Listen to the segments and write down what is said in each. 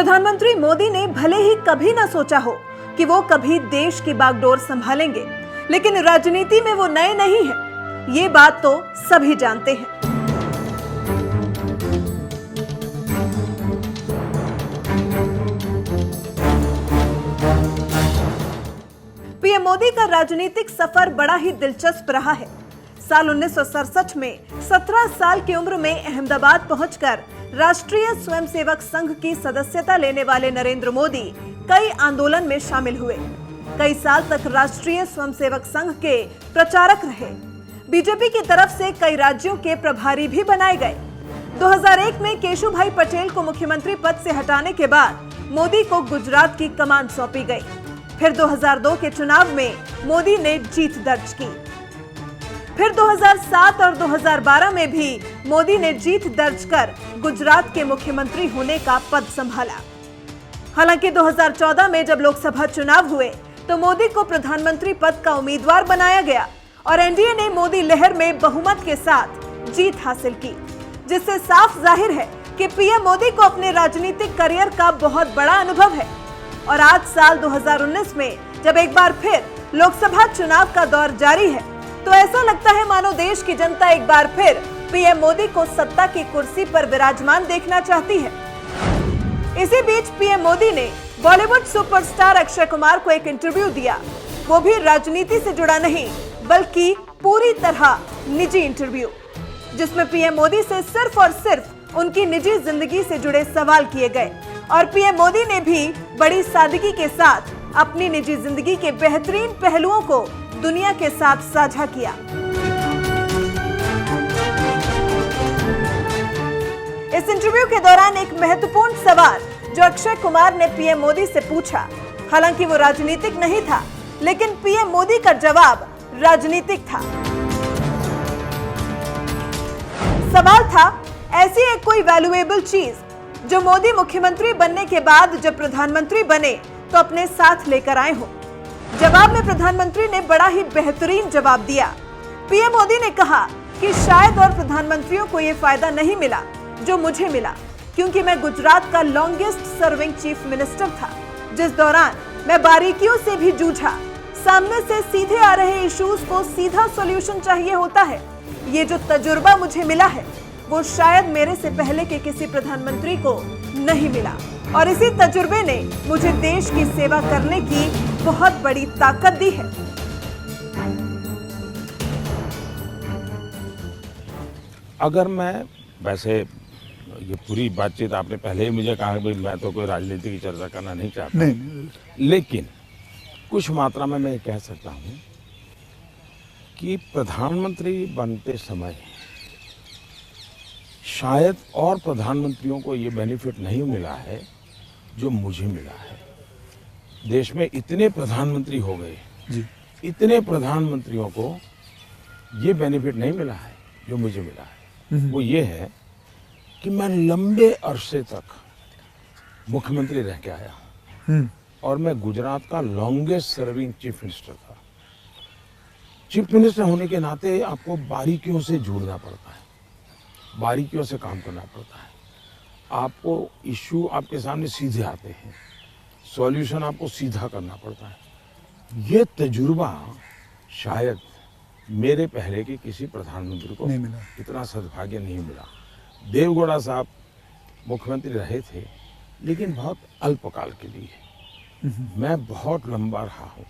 प्रधानमंत्री मोदी ने भले ही कभी ना सोचा हो कि वो कभी देश की बागडोर संभालेंगे, लेकिन राजनीति में वो नए नहीं हैं। ये बात तो सभी जानते हैं। पीएम मोदी का राजनीतिक सफर बड़ा ही दिलचस्प रहा है। साल 1967 में 17 साल की उम्र में अहमदाबाद पहुंचकर राष्ट्रीय स्वयंसेवक संघ की सदस्यता लेने वाले नरेंद्र मोदी कई आंदोलन में शामिल हुए। कई साल तक राष्ट्रीय स्वयंसेवक संघ के प्रचारक रहे। बीजेपी की तरफ से कई राज्यों के प्रभारी भी बनाए गए। 2001 में केशुभाई पटेल को मुख्यमंत्री पद से हटाने के बाद मोदी को गुजरात की कमान सौंपी गई। फिर 2002 के चुनाव में मोदी ने जीत दर्ज की। फिर 2007 और 2012 में भी मोदी ने जीत दर्ज कर गुजरात के मुख्यमंत्री होने का पद संभाला। हालांकि 2014 में जब लोकसभा चुनाव हुए तो मोदी को प्रधानमंत्री पद का उम्मीदवार बनाया गया और एनडीए ने मोदी लहर में बहुमत के साथ जीत हासिल की, जिससे साफ जाहिर है कि पीएम मोदी को अपने राजनीतिक करियर का बहुत बड़ा अनुभव है। और आज साल 2019 में जब एक बार फिर लोकसभा चुनाव का दौर जारी है तो ऐसा लगता है मानो देश की जनता एक बार फिर पीएम मोदी को सत्ता की कुर्सी पर विराजमान देखना चाहती है। इसी बीच पीएम मोदी ने बॉलीवुड सुपरस्टार अक्षय कुमार को एक इंटरव्यू दिया, वो भी राजनीति से जुड़ा नहीं बल्कि पूरी तरह निजी इंटरव्यू, जिसमें पीएम मोदी से सिर्फ और सिर्फ उनकी निजी जिंदगी से जुड़े सवाल किए गए और पीएम मोदी ने भी बड़ी सादगी के साथ अपनी निजी जिंदगी के बेहतरीन पहलुओं को दुनिया के साथ साझा किया। इस इंटरव्यू के दौरान एक महत्वपूर्ण सवाल जो अक्षय कुमार ने पीएम मोदी से पूछा, हालांकि वो राजनीतिक नहीं था, लेकिन पीएम मोदी का जवाब राजनीतिक था। सवाल था, ऐसी एक कोई वैल्यूएबल चीज जो मोदी मुख्यमंत्री बनने के बाद जब प्रधानमंत्री बने तो अपने साथ लेकर आए हो। जवाब में प्रधानमंत्री ने बड़ा ही बेहतरीन जवाब दिया। पीएम मोदी ने कहा कि शायद और प्रधानमंत्रियों को यह फायदा नहीं मिला जो मुझे मिला, क्योंकि मैं गुजरात का लॉन्गेस्ट सर्विंग चीफ मिनिस्टर था, जिस दौरान मैं बारीकियों से भी जूझा। सामने से सीधे आ रहे इश्यूज को सीधा सॉल्यूशन चाहिए होता है। ये जो तजुर्बा मुझे मिला है वो शायद मेरे से पहले के किसी प्रधानमंत्री को नहीं मिला, और इसी तजुर्बे ने मुझे देश की सेवा करने की बहुत बड़ी ताकत दी है। अगर मैं वैसे ये पूरी बातचीत आपने पहले ही मुझे कहा कि मैं तो कोई राजनीति की चर्चा करना नहीं चाहता, नहीं। लेकिन कुछ मात्रा में मैं कह सकता हूं कि प्रधानमंत्री बनते समय शायद और प्रधानमंत्रियों को ये बेनिफिट नहीं मिला है जो मुझे मिला है। देश में इतने प्रधानमंत्री हो गए जी, इतने प्रधानमंत्रियों को ये बेनिफिट नहीं मिला है जो मुझे मिला है। वो ये है कि मैं लंबे अरसे तक मुख्यमंत्री रह के आया हूं और मैं गुजरात का लॉन्गेस्ट सर्विंग चीफ मिनिस्टर था। चीफ मिनिस्टर होने के नाते आपको बारीकियों से जुड़ना पड़ता है, बारीकियों से काम करना पड़ता है। आपको इश्यू आपके सामने सीधे आते हैं, सॉल्यूशन आपको सीधा करना पड़ता है। ये तजुर्बा शायद मेरे पहले के किसी प्रधानमंत्री को नहीं मिला, इतना सद्भाग्य नहीं मिला। देवगौड़ा साहब मुख्यमंत्री रहे थे, लेकिन बहुत अल्पकाल के लिए। मैं बहुत लंबा रहा हूँ।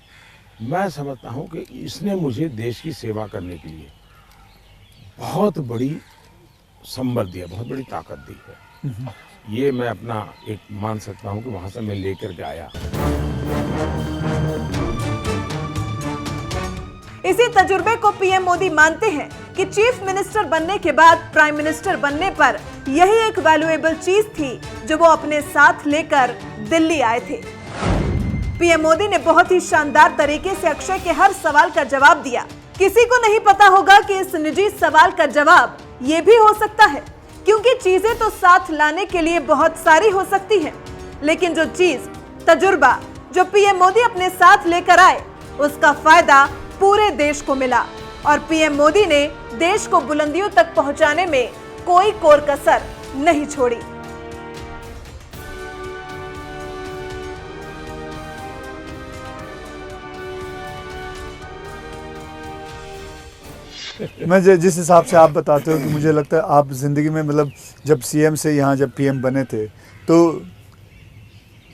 मैं समझता हूँ कि इसने मुझे देश की सेवा करने के लिए बहुत बड़ी संबल दिया, बहुत बड़ी ताकत दी है। ये मैं अपना एक मान सकता हूं कि वहां से मैं लेकर के आया। इसी तजुर्बे को पीएम मोदी मानते हैं कि चीफ मिनिस्टर बनने के बाद प्राइम मिनिस्टर बनने पर यही एक वैल्यूएबल चीज थी जो वो अपने साथ लेकर दिल्ली आए थे। पीएम मोदी ने बहुत ही शानदार तरीके से अक्षय के हर सवाल का जवाब दिया। किसी को नहीं पता होगा कि इस निजी सवाल का जवाब ये भी हो सकता है, क्योंकि चीजें तो साथ लाने के लिए बहुत सारी हो सकती हैं, लेकिन जो चीज तजुर्बा जो पीएम मोदी अपने साथ लेकर आए उसका फायदा पूरे देश को मिला और पीएम मोदी ने देश को बुलंदियों तक पहुंचाने में कोई कोर कसर नहीं छोड़ी। मैं जिस हिसाब से आप बताते हो कि मुझे लगता है आप ज़िंदगी में मतलब जब सीएम से यहाँ जब पीएम बने थे तो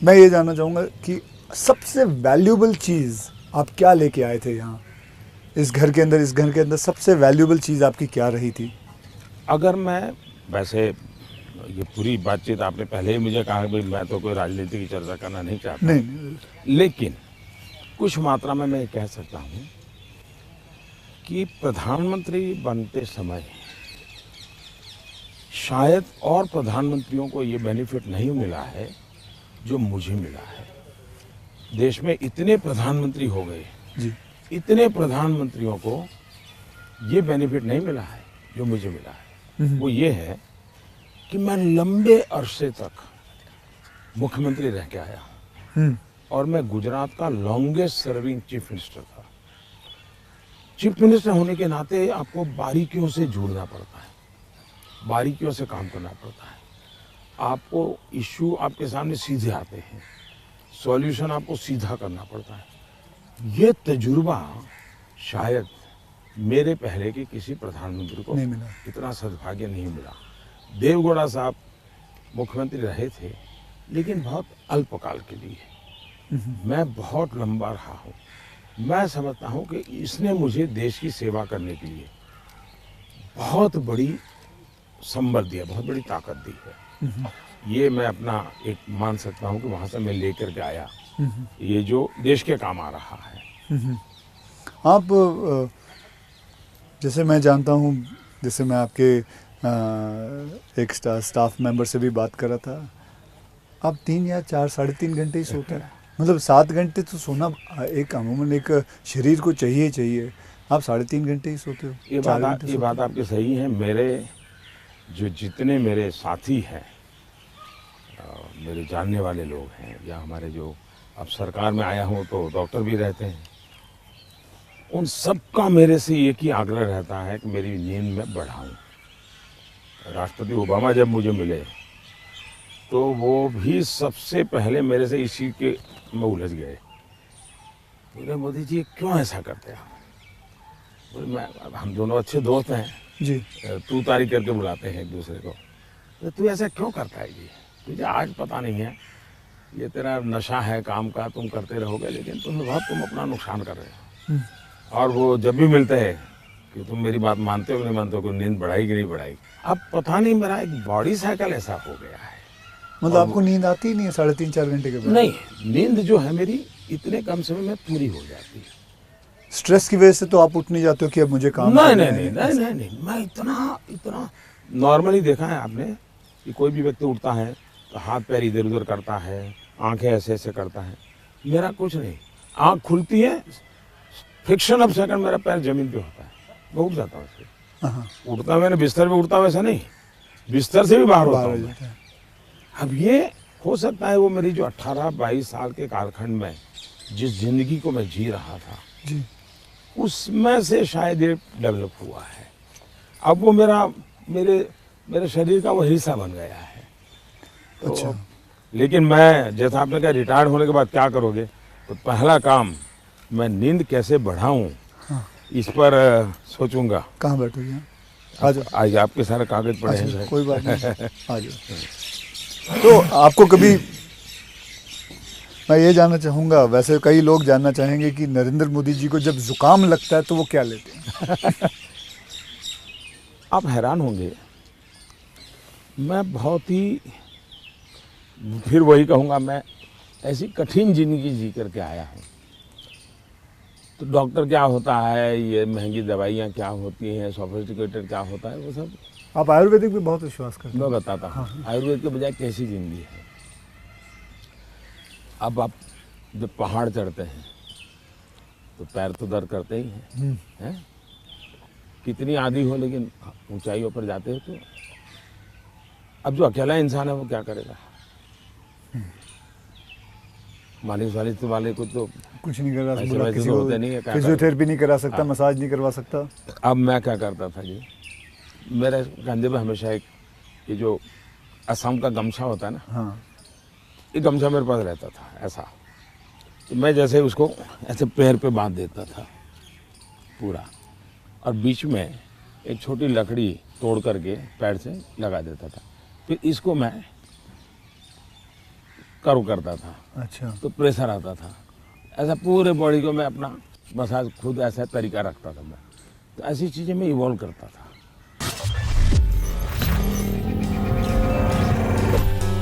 मैं ये जानना चाहूँगा कि सबसे वैल्यूएबल चीज़ आप क्या लेके आए थे यहाँ इस घर के अंदर सबसे वैल्यूएबल चीज़ आपकी क्या रही थी? अगर मैं वैसे ये पूरी बातचीत आपने पहले ही मुझे कहा कि मैं तो कोई राजनीति की चर्चा करना नहीं चाहता, नहीं, लेकिन कुछ मात्रा में मैं ये कह सकता हूँ कि प्रधानमंत्री बनते समय शायद और प्रधानमंत्रियों को ये बेनिफिट नहीं मिला है जो मुझे मिला है। देश में इतने प्रधानमंत्री हो गए, जी, इतने प्रधानमंत्रियों को ये बेनिफिट नहीं मिला है जो मुझे मिला है। वो ये है कि मैं लंबे अरसे तक मुख्यमंत्री रह के आया हूँ और मैं गुजरात का लॉन्गेस्ट सर्विंग चीफ मिनिस्टर था। चीफ मिनिस्टर होने के नाते आपको बारीकियों से जुड़ना पड़ता है, बारीकियों से काम करना पड़ता है। आपको इश्यू आपके सामने सीधे आते हैं, सॉल्यूशन आपको सीधा करना पड़ता है। ये तजुर्बा शायद मेरे पहले के किसी प्रधानमंत्री को नहीं मिला। इतना सद्भाग्य नहीं मिला। देवगौड़ा साहब मुख्यमंत्री रहे थे, लेकिन बहुत अल्पकाल के लिए। मैं बहुत लंबा रहा हूँ। मैं समझता हूँ कि इसने मुझे देश की सेवा करने के लिए बहुत बड़ी संबल दिया, बहुत बड़ी ताकत दी है। ये मैं अपना एक मान सकता हूँ कि वहाँ से मैं लेकर के आया, ये जो देश के काम आ रहा है। आप जैसे मैं जानता हूँ, जैसे मैं आपके एक स्टाफ मेंबर से भी बात कर रहा था, आप 3 या 4 साढ़े 3 घंटे ही सोते हैं। मतलब 7 घंटे तो सोना एक अमूमन एक शरीर को चाहिए। आप 3.5 घंटे ही सोते हो? ये बात आपकी सही है। मेरे जो जितने मेरे साथी हैं, मेरे जानने वाले लोग हैं, या हमारे जो अब सरकार में आया हूँ तो डॉक्टर भी रहते हैं, उन सबका मेरे से एक ही आग्रह रहता है कि मेरी नींद में बढ़ाऊं। राष्ट्रपति ओबामा जब मुझे मिले तो वो भी सबसे पहले मेरे से इसी के में उलझ गए। बोले मोदी जी क्यों ऐसा करते हैं? बोले हम दोनों अच्छे दोस्त हैं जी, तू तारीख करके बुलाते हैं एक दूसरे को। तो तू ऐसा क्यों करता है जी? तुझे आज पता नहीं है, ये तेरा नशा है काम का, तुम करते रहोगे, लेकिन तुम अपना नुकसान कर रहे हो। और वो जब भी मिलते हैं कि तुम मेरी बात मानते हो कि नहीं मानते हो, कि नींद बढ़ाई कि नहीं बढ़ाई। अब पता नहीं मेरा एक बॉडी साइकिल ऐसा हो गया है। मतलब आपको नींद आती ही नहीं है 3.5-4 घंटे के बाद? नहीं, नींद जो है मेरी इतने कम समय में पूरी हो जाती है। स्ट्रेस की वजह से तो आप उठ नहीं जाते हो कि अब मुझे काम नहीं, मैं इतना नॉर्मली देखा है आपने कि कोई भी व्यक्ति उठता है तो हाथ पैर इधर उधर करता है, आंखें ऐसे ऐसे करता है। मेरा कुछ नहीं, आंख खुलती है, फ्रिक्शन ऑफ सेकंड मेरा पैर जमीन पे होता है, मैं उठ जाता हूँ। उठता मैंने बिस्तर पे उठता वैसा नहीं, बिस्तर से भी बाहर होता हूँ। अब ये हो सकता है वो मेरी जो 18-22 साल के कालखंड में जिस जिंदगी को मैं जी रहा था जी, उसमें से शायद ये डेवलप हुआ है। अब वो मेरे शरीर का वो हिस्सा बन गया है। तो अच्छा। लेकिन मैं, जैसा आपने कहा रिटायर्ड होने के बाद क्या करोगे, तो पहला काम मैं नींद कैसे बढ़ाऊं, इस पर सोचूंगा। कहाँ बैठोगे? आ जाओ। आज आपके सारे कागज पड़े हैं। कोई बात नहीं, आ जाओ। तो आपको कभी, मैं ये जानना चाहूँगा, वैसे कई लोग जानना चाहेंगे कि नरेंद्र मोदी जी को जब जुकाम लगता है तो वो क्या लेते हैं? आप हैरान होंगे, मैं बहुत ही, फिर वही कहूँगा, मैं ऐसी कठिन जिंदगी जी करके आया हूँ। तो डॉक्टर क्या होता है, ये महंगी दवाइयाँ क्या होती हैं, सोफिस्टिकेटेड क्या होता है, वो सब आप आयुर्वेदिक पे बहुत विश्वास करते हैं? मैं बताता हूँ। आयुर्वेद के बजाय कैसी जिंदगी है। अब आप जब पहाड़ चढ़ते हैं तो पैर तो दर्द करते ही हैं, कितनी आंधी हो, लेकिन ऊंचाइयों पर जाते हो तो अब जो अकेला इंसान है वो क्या करेगा? मालिश वाले को तो कुछ नहीं कर ऐसे रहा, वैसे किसी तो को होते नहीं है, क्या फिजियोथेरेपी नहीं करा सकता, मसाज नहीं करवा सकता। अब मैं क्या करता था जी, मेरे कंधे पे हमेशा एक ये जो असम का गमछा होता है ना, हाँ, ये गमछा मेरे पास रहता था ऐसा। तो मैं जैसे उसको ऐसे पैर पे बांध देता था पूरा, और बीच में एक छोटी लकड़ी तोड़ करके पैर से लगा देता था। फिर इसको मैं कर्व करता था, अच्छा, तो प्रेशर आता था। ऐसा पूरे बॉडी को मैं अपना मसाज खुद ऐसा तरीका रखता था मैं। तो ऐसी चीज़ें मैं इवॉल्व करता था।